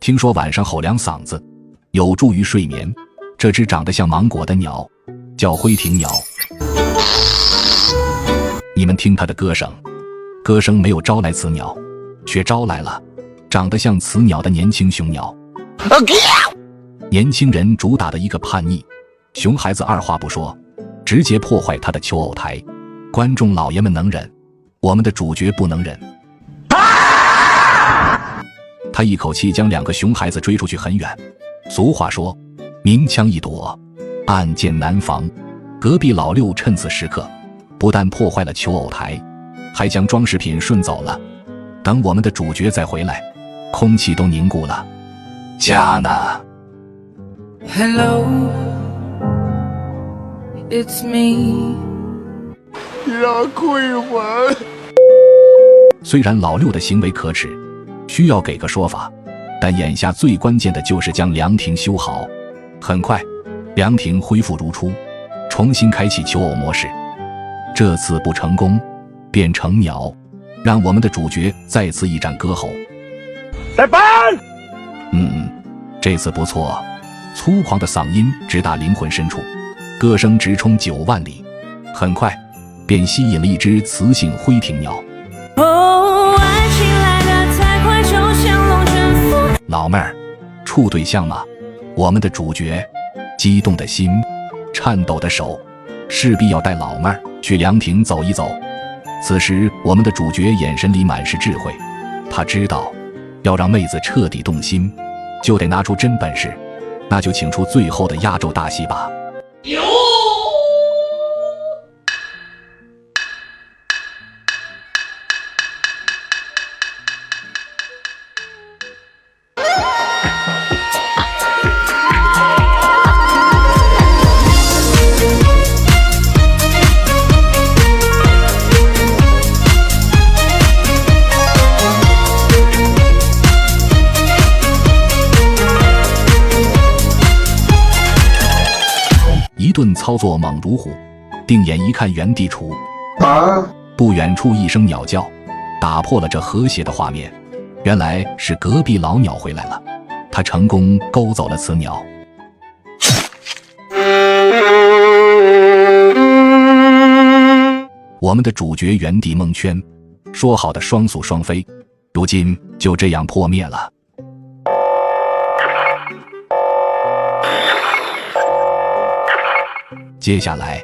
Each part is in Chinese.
听说晚上吼两嗓子有助于睡眠。这只长得像芒果的鸟叫灰庭鸟，你们听它的歌声，歌声没有招来雌鸟，却招来了长得像雌鸟的年轻雄鸟。年轻人主打的一个叛逆，熊孩子二话不说直接破坏他的求偶台。观众老爷们能忍，我们的主角不能忍。他一口气将两个熊孩子追出去很远。俗话说明枪易躲，暗箭难防。隔壁老六趁此时刻不但破坏了求偶台，还将装饰品顺走了。等我们的主角再回来，空气都凝固了。家呢？ Hello, it's me。 让亏我。虽然老六的行为可耻，需要给个说法，但眼下最关键的就是将凉亭修好。很快凉亭恢复如初，重新开启求偶模式。这次不成功变成鸟，让我们的主角再次一展歌喉。来搬！这次不错，粗犷的嗓音直达灵魂深处，歌声直冲9万里。很快便吸引了一只雌性灰庭鸟。爱情来得太快，就像龙卷风。老妹儿，处对象吗？我们的主角激动的心，颤抖的手，势必要带老妹儿去凉亭走一走。此时我们的主角眼神里满是智慧，他知道要让妹子彻底动心，就得拿出真本事，那就请出最后的压轴大戏吧。一顿操作猛如虎，定眼一看原地杵。不远处一声鸟叫打破了这和谐的画面，原来是隔壁老鸟回来了，他成功勾走了雌鸟。我们的主角原地蒙圈，说好的双宿双飞，如今就这样破灭了。接下来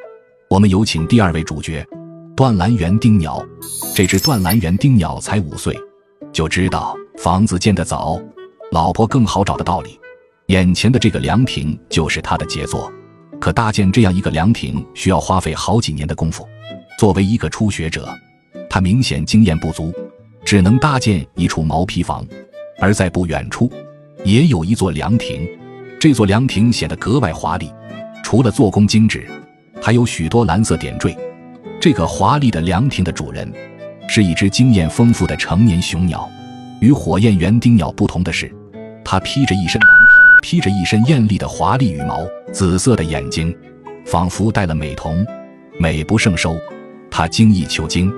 我们有请第二位主角断蓝园丁鸟。这只断蓝园丁鸟才5岁，就知道房子建得早，老婆更好找的道理。眼前的这个凉亭就是他的杰作，可搭建这样一个凉亭需要花费好几年的功夫。作为一个初学者，他明显经验不足，只能搭建一处毛坯房。而在不远处也有一座凉亭，这座凉亭显得格外华丽，除了做工精致，还有许多蓝色点缀。这个华丽的凉亭的主人是一只经验丰富的成年雄鸟。与火焰园丁鸟不同的是，它披着一身艳丽的华丽羽毛，紫色的眼睛仿佛戴了美瞳，美不胜收。它精益求精，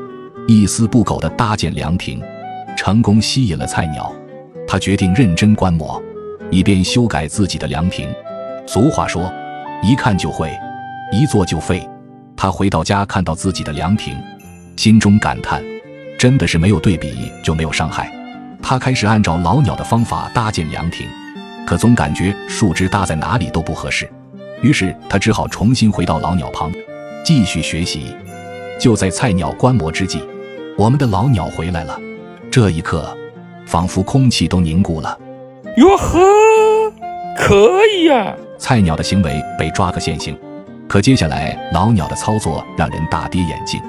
一丝不苟地搭建凉亭，成功吸引了菜鸟。他决定认真观摩，以便修改自己的凉亭。俗话说一看就会，一做就废。他回到家看到自己的凉亭，心中感叹，真的是没有对比就没有伤害。他开始按照老鸟的方法搭建凉亭，可总感觉树枝搭在哪里都不合适，于是他只好重新回到老鸟旁继续学习。就在菜鸟观摩之际，我们的老鸟回来了。这一刻仿佛空气都凝固了。哟呵，可以呀！菜鸟的行为被抓个现行，可接下来老鸟的操作让人大跌眼镜。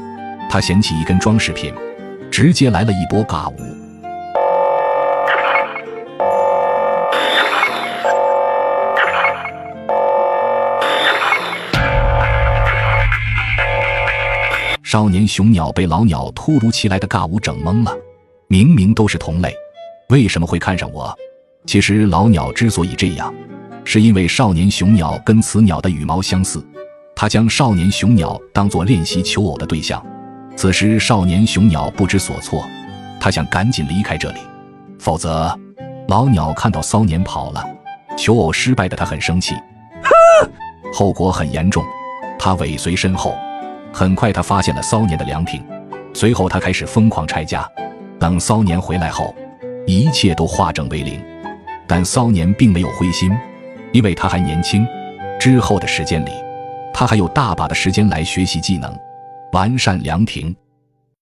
他捡起一根装饰品，直接来了一波尬舞。少年雄鸟被老鸟突如其来的尬舞整懵了，明明都是同类，为什么会看上我？其实老鸟之所以这样，是因为少年雄鸟跟雌鸟的羽毛相似，他将少年雄鸟当作练习求偶的对象。此时少年雄鸟不知所措，他想赶紧离开这里，否则老鸟看到骚年跑了，求偶失败的他很生气，后果很严重，他尾随身后。很快他发现了骚年的凉亭，随后他开始疯狂拆家。等骚年回来后，一切都化整为零。但骚年并没有灰心，因为他还年轻，之后的时间里，他还有大把的时间来学习技能，完善凉亭。